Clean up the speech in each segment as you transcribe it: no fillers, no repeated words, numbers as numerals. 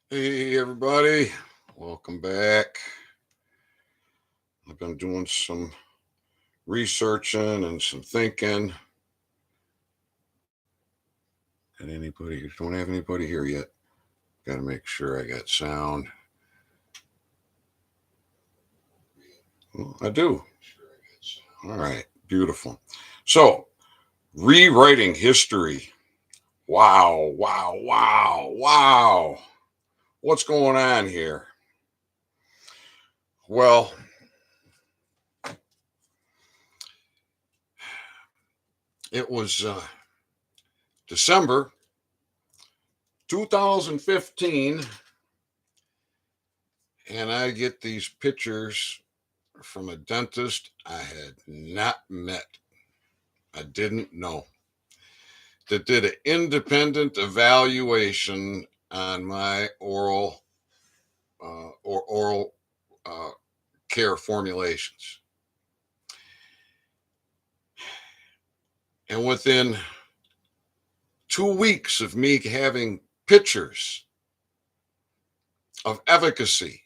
Hey, everybody. Welcome back. I've been doing some researching and some thinking. Got anybody? Don't have anybody here yet. Got to make sure I got sound. Well, I do. All right. Beautiful. So, rewriting history. Wow, wow, wow, wow. What's going on here? Well, it was December 2015, and I get these pictures from a dentist I had not met. I didn't know, that did an independent evaluation on my oral uh, care formulations. And within 2 weeks of me having pictures of efficacy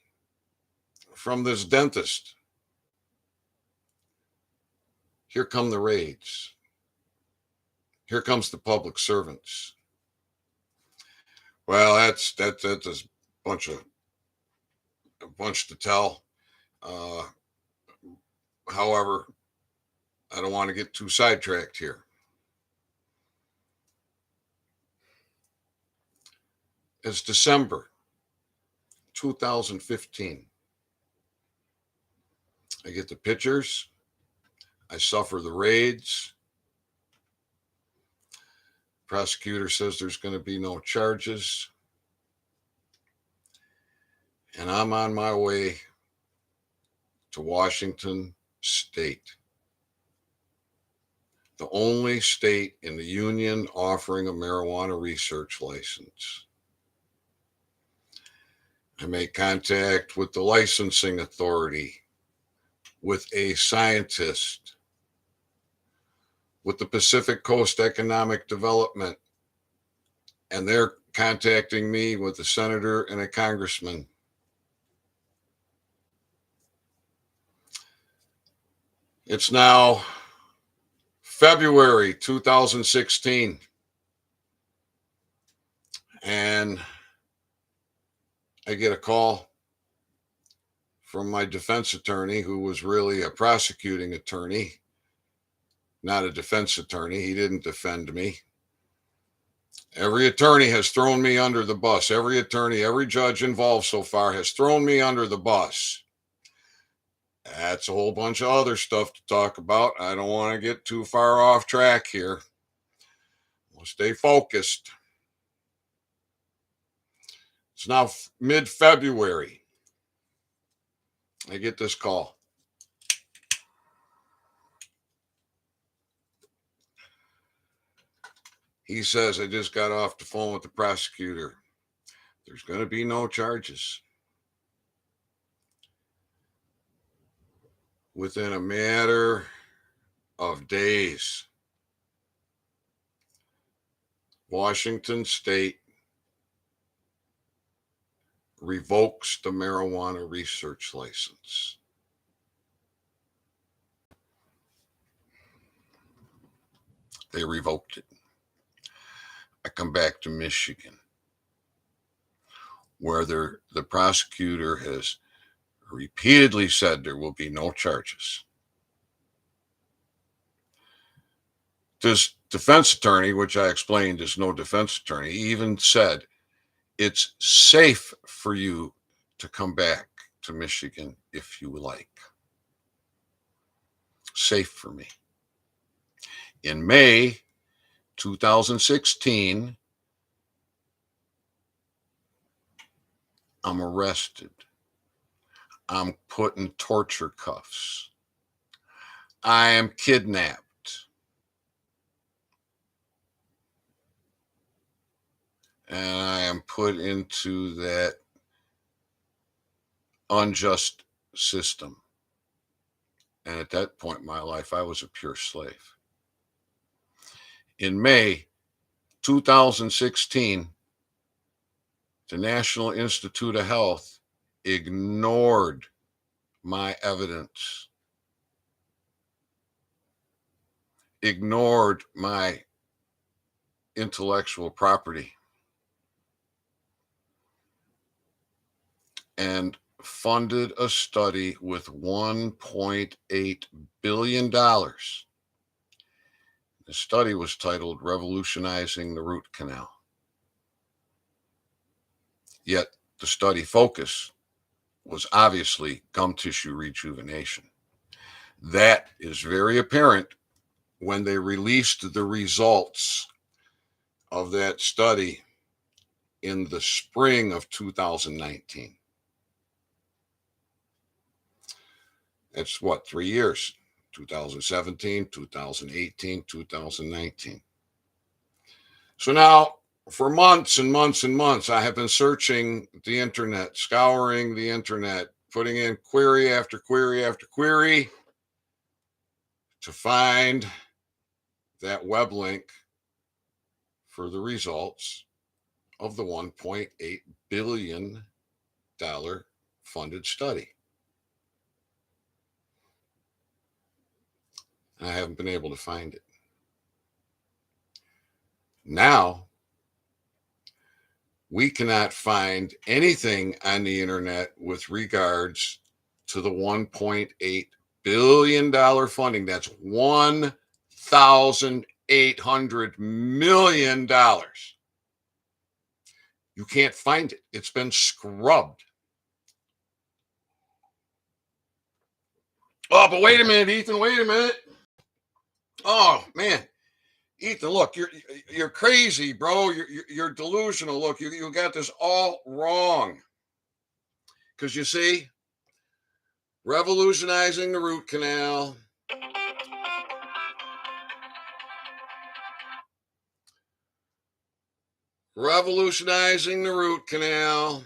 from this dentist, here come the raids. Here comes the public servants. Well, that's a bunch of a bunch to tell. Uh, However, I don't want to get too sidetracked here. It's December 2015. I get the pictures. I suffer the raids. Prosecutor says there's going to be no charges. And I'm on my way to Washington State, the only state in the union offering a marijuana research license. I make contact with the licensing authority, with a scientist, with the Pacific Coast Economic Development, and they're contacting me with a senator and a congressman. It's now February 2016, and I get a call from my defense attorney, who was really a prosecuting attorney, not a defense attorney. He didn't defend me. Every attorney has thrown me under the bus. Every attorney, every judge involved so far has thrown me under the bus. That's a whole bunch of other stuff to talk about. I don't want to get too far off track here. We'll stay focused. It's now mid-February. I get this call. He says, I just got off the phone with the prosecutor. There's going to be no charges. Within a matter of days, Washington State revokes the marijuana research license. They revoked it. I come back to Michigan, where the prosecutor has repeatedly said there will be no charges. This defense attorney, which I explained is no defense attorney, even said it's safe for you to come back to Michigan if you like. Safe for me. In May 2016, I'm arrested. I'm put in torture cuffs. I am kidnapped. And I am put into that unjust system. And at that point in my life, I was a pure slave. In May 2016, The National Institute of Health ignored my evidence, ignored my intellectual property, and funded a study with $1.8 billion. The study was titled Revolutionizing the Root Canal. Yet the study focus was obviously gum tissue rejuvenation. That is very apparent when they released the results of that study in the spring of 2019. That's what, 3 years? 2017, 2018, 2019. So now, for months and months and months, I have been searching the internet, scouring the internet, putting in query after query after query to find that web link for the results of the $1.8 billion funded study. I haven't been able to find it. Now, we cannot find anything on the internet with regards to the $1.8 billion funding. That's $1,800 million. You can't find it. It's been scrubbed. Oh, but wait a minute, Ethan, wait a minute. Oh, man. Ethan, look, you're crazy, bro. You're delusional. Look, you got this all wrong. Because you see, revolutionizing the root canal. Revolutionizing the root canal.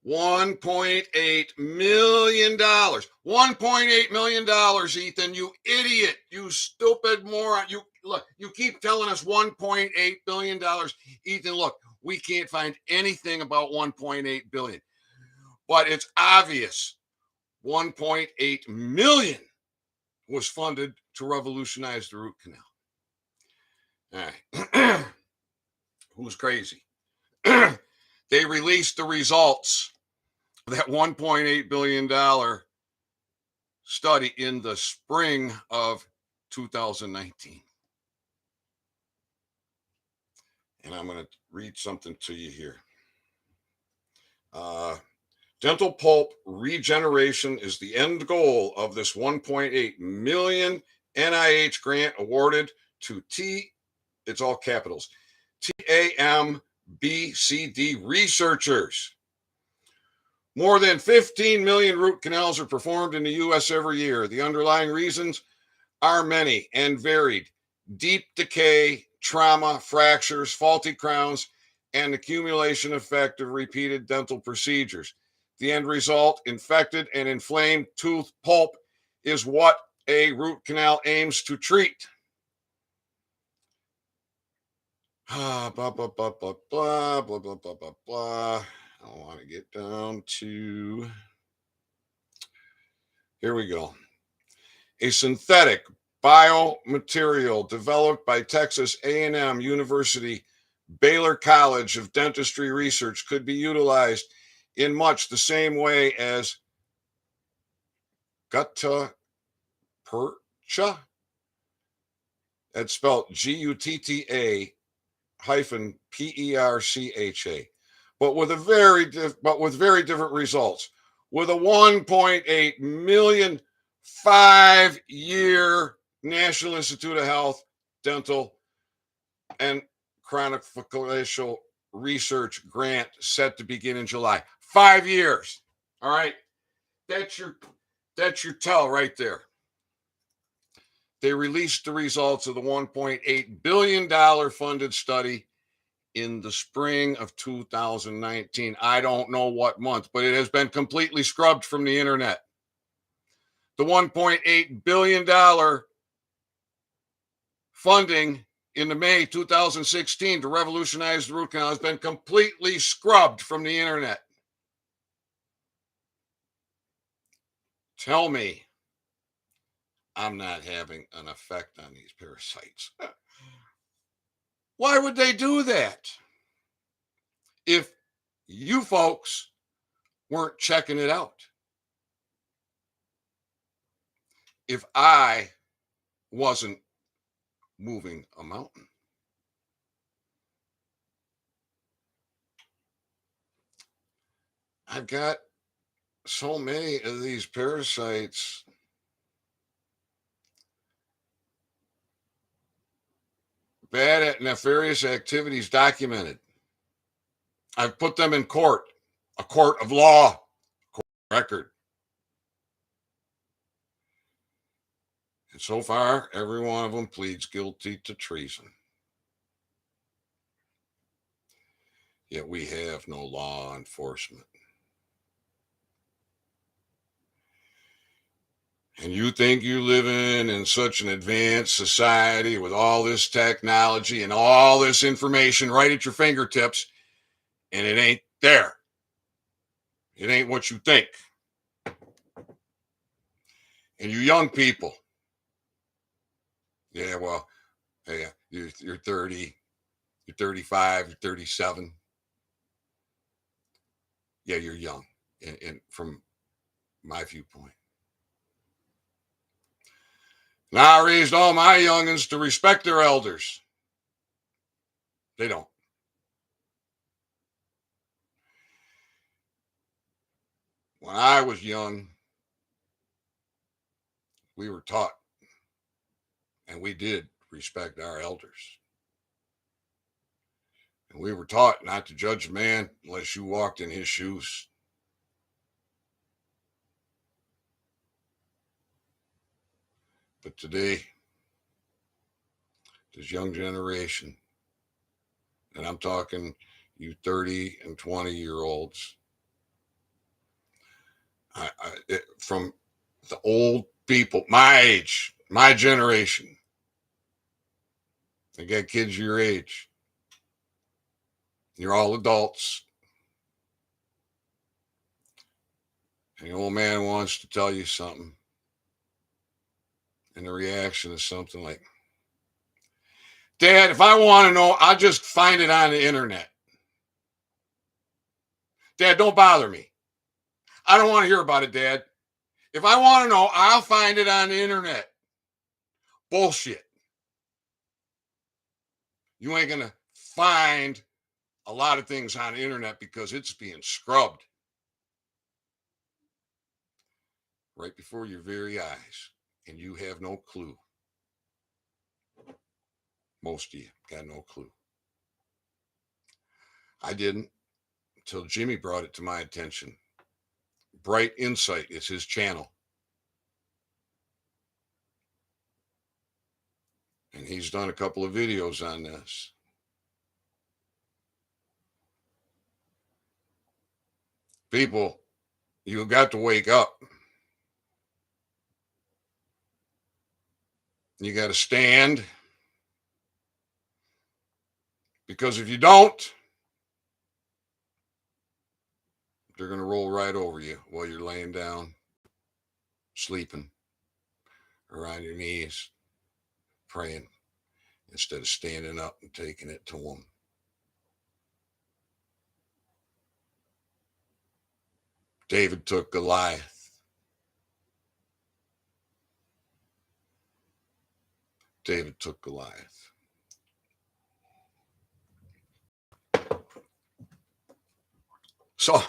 $1.8 million. $1.8 million, Ethan, you idiot. You stupid moron. You keep telling us $1.8 billion. Ethan, look, we can't find anything about $1.8 billion. But it's obvious $1.8 million was funded to revolutionize the root canal. All right. Who's crazy? They released the results of that $1.8 billion study in the spring of 2019. And I'm going to read something to you here. Dental pulp regeneration is the end goal of this $1.8 million NIH grant awarded to it's all capitals, TAMBCD researchers. More than 15 million root canals are performed in the U.S. every year. The underlying reasons are many and varied. Deep decay, trauma, fractures, faulty crowns, and accumulation effect of repeated dental procedures. The end result, infected and inflamed tooth pulp, is what a root canal aims to treat. Blah, blah, blah, blah, blah, blah, blah, blah, blah, blah, blah. I want to get down to, here we go. A synthetic biomaterial developed by Texas A&M University Baylor College of Dentistry Research could be utilized in much the same way as gutta percha. That's spelled Gutta hyphen PERCHA, but with very different results. With a 1.8 million 5-year National Institute of Health dental and craniofacial research grant set to begin in July. 5 years. All right. That's your tell right there. They released the results of the $1.8 billion funded study in the spring of 2019. I don't know what month, but it has been completely scrubbed from the internet. The $1.8 billion funding in the May 2016 to revolutionize the root canal has been completely scrubbed from the internet. Tell me I'm not having an effect on these parasites. Why would they do that if you folks weren't checking it out? If I wasn't moving a mountain. I've got so many of these parasites. Bad at nefarious activities documented. I've put them in court, a court of law, court record. And so far, every one of them pleads guilty to treason. Yet we have no law enforcement. And you think you live in such an advanced society with all this technology and all this information right at your fingertips, and it ain't there. It ain't what you think. And you young people, yeah, well, hey, you're 30, you're 35, you're 37. Yeah, you're young, and from my viewpoint. Now I raised all my youngins to respect their elders. They don't. When I was young, we were taught, and we did respect our elders. And we were taught not to judge a man unless you walked in his shoes. But today, this young generation, and I'm talking you 30 and 20-year-olds, from the old people, my age, my generation, I got kids your age. You're all adults. And the old man wants to tell you something. And the reaction is something like, Dad, if I want to know, I'll just find it on the internet. Dad, don't bother me. I don't want to hear about it, Dad. If I want to know, I'll find it on the internet. Bullshit. You ain't going to find a lot of things on the internet because it's being scrubbed right before your very eyes, and you have no clue. Most of you got no clue. I didn't until Jimmy brought it to my attention. Bright Insight is his channel. And he's done a couple of videos on this. People, you got to wake up. You got to stand. Because if you don't, they're going to roll right over you while you're laying down, sleeping, or on your knees, praying, instead of standing up and taking it to them. David took Goliath. David took Goliath. So,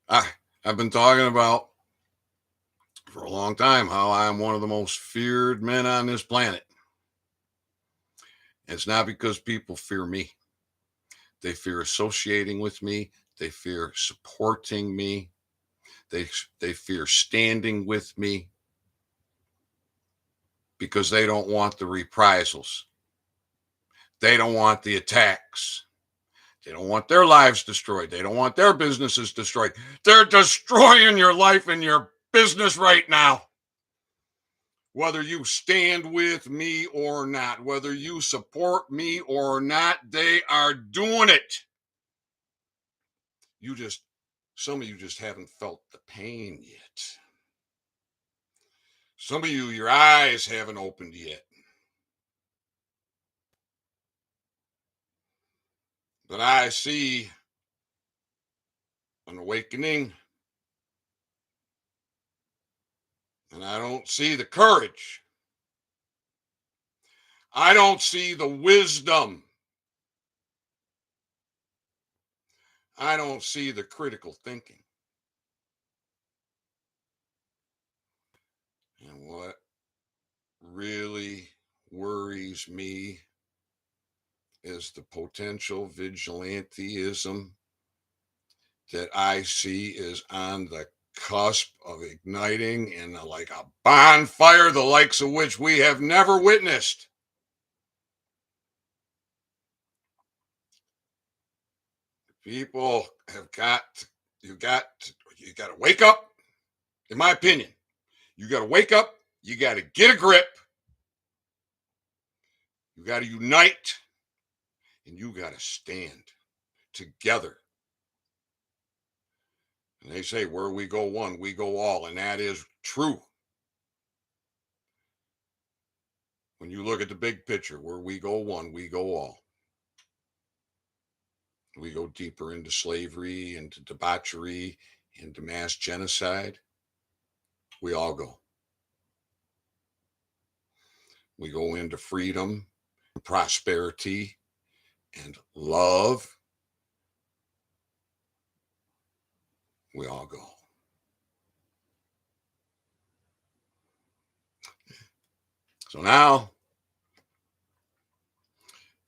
I've been talking about for a long time how I'm one of the most feared men on this planet. It's not because people fear me. They fear associating with me. They fear supporting me. They fear standing with me because they don't want the reprisals. They don't want the attacks. They don't want their lives destroyed. They don't want their businesses destroyed. They're destroying your life and your business right now. Whether you stand with me or not, whether you support me or not, they are doing it. You just, some of you just haven't felt the pain yet. Some of you, your eyes haven't opened yet. But I see an awakening, and I don't see the courage. I don't see the wisdom. I don't see the critical thinking. And what really worries me is the potential vigilantism that I see is on the cusp of igniting in like a bonfire, the likes of which we have never witnessed. People have got, you got, you got to wake up. In my opinion, you got to wake up. You got to get a grip. You got to unite, and you got to stand together. And they say, where we go one, we go all. And that is true. When you look at the big picture, where we go one, we go all. We go deeper into slavery, into debauchery, into mass genocide. We all go. We go into freedom, prosperity, and love. We all go. So now,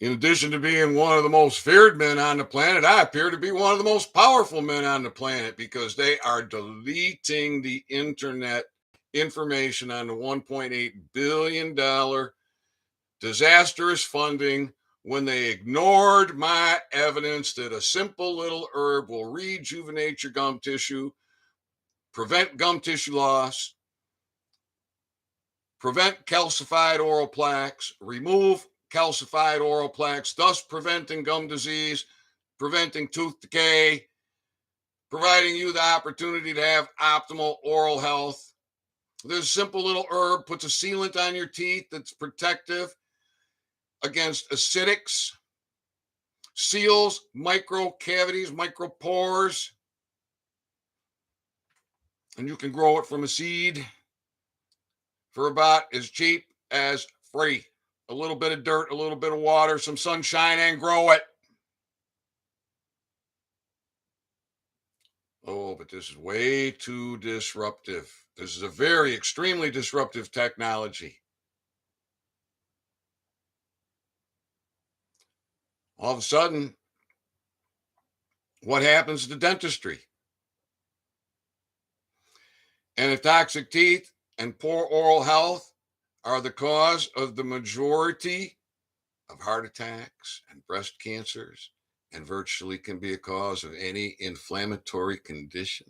in addition to being one of the most feared men on the planet, I appear to be one of the most powerful men on the planet because they are deleting the internet information on the $1.8 billion disastrous funding when they ignored my evidence that a simple little herb will rejuvenate your gum tissue, prevent gum tissue loss, prevent calcified oral plaques, remove calcified oral plaques, thus preventing gum disease, preventing tooth decay, providing you the opportunity to have optimal oral health. This simple little herb puts a sealant on your teeth that's protective against acidics, seals micro cavities, micro pores, and you can grow it from a seed for about as cheap as free. A little bit of dirt, a little bit of water, some sunshine, and grow it. Oh, but this is way too disruptive. This is a very extremely disruptive technology. All of a sudden, what happens to dentistry? And if toxic teeth and poor oral health are the cause of the majority of heart attacks and breast cancers, and virtually can be a cause of any inflammatory condition.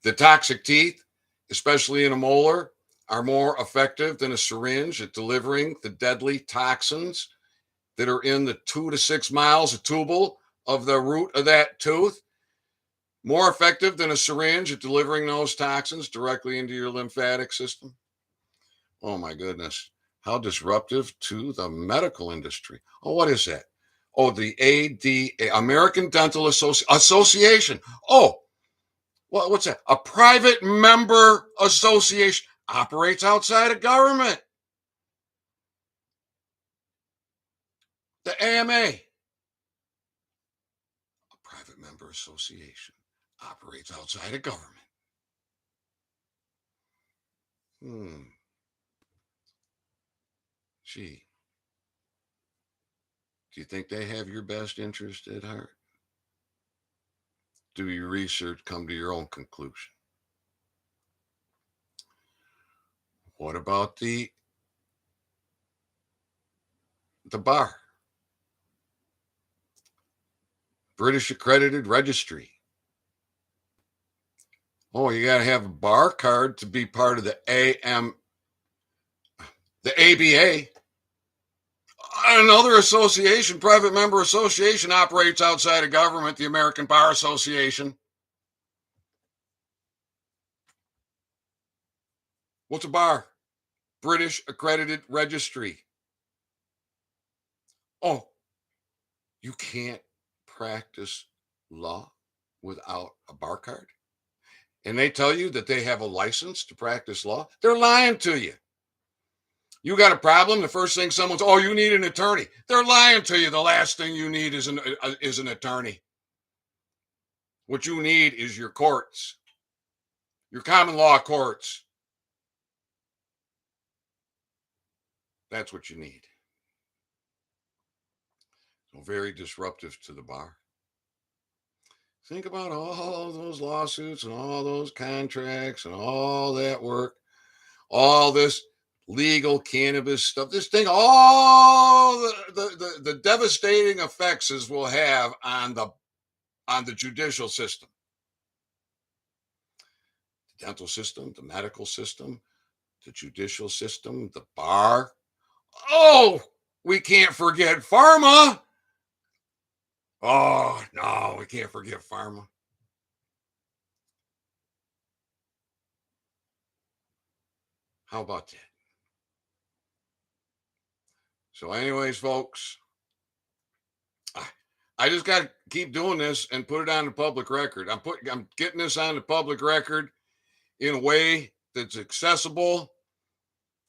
The toxic teeth, especially in a molar, are more effective than a syringe at delivering the deadly toxins that are in the 2 to 6 miles of tubule of the root of that tooth. More effective than a syringe at delivering those toxins directly into your lymphatic system. Oh my goodness. How disruptive to the medical industry. Oh, what is that? Oh, the ADA, American Dental Association. Oh, what's that? A private member association operates outside of government. The AMA, a private member association, operates outside of government. Gee, do you think they have your best interest at heart? Do your research, come to your own conclusion. What about the bar? British accredited registry. Oh, you got to have a bar card to be part of the ABA. Another association, private member association, operates outside of government, the American Bar Association. What's a bar? British accredited registry. Oh, you can't practice law without a bar card? And they tell you that they have a license to practice law? They're lying to you. You got a problem, the first thing someone's, oh, you need an attorney. They're lying to you. The last thing you need is an attorney. What you need is your courts, your common law courts. That's what you need. So very disruptive to the bar. Think about all those lawsuits and all those contracts and all that work, all this legal cannabis stuff, this thing, all the devastating effects this will have on the judicial system, the dental system, the medical system, the judicial system, the bar. Oh, we can't forget pharma. Oh, no, we can't forget pharma. How about that? So, anyways, folks, I just got to keep doing this and put it on the public record. I'm getting this on the public record in a way that's accessible,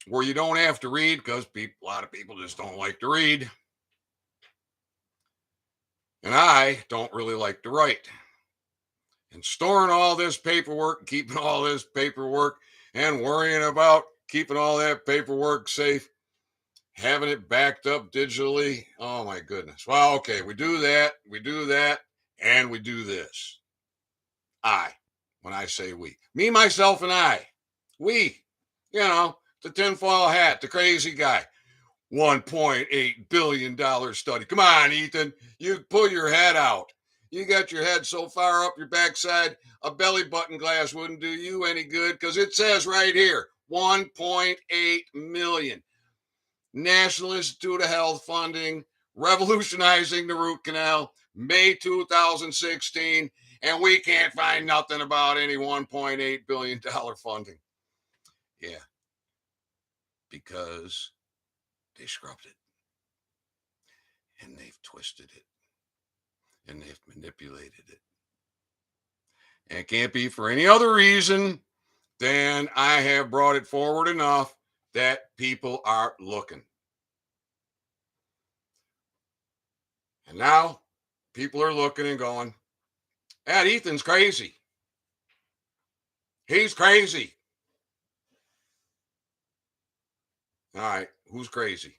where you don't have to read, because a lot of people just don't like to read. And I don't really like to write. And storing all this paperwork, keeping all this paperwork, and worrying about keeping all that paperwork safe, having it backed up digitally. Oh my goodness. Well, okay, we do that, and we do this. When I say we, me, myself, and I, we, the tinfoil hat, the crazy guy. $1.8 billion study. Come on, Ethan. You pull your head out. You got your head so far up your backside, a belly button glass wouldn't do you any good, because it says right here 1.8 million. National Institute of Health funding, revolutionizing the root canal, May 2016, and we can't find nothing about any $1.8 billion funding. Yeah, because they scrubbed it, and they've twisted it, and they've manipulated it. And it can't be for any other reason than I have brought it forward enough that people are looking. And now people are looking and going, that Ethan's crazy. He's crazy. All right, who's crazy?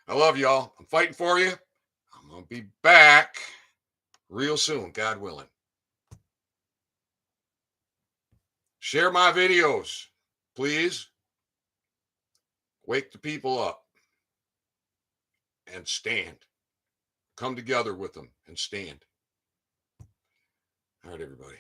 I love y'all. I'm fighting for you. I'm going to be back real soon, God willing. Share my videos, please. Wake the people up and stand. Come together with them and stand. All right, everybody.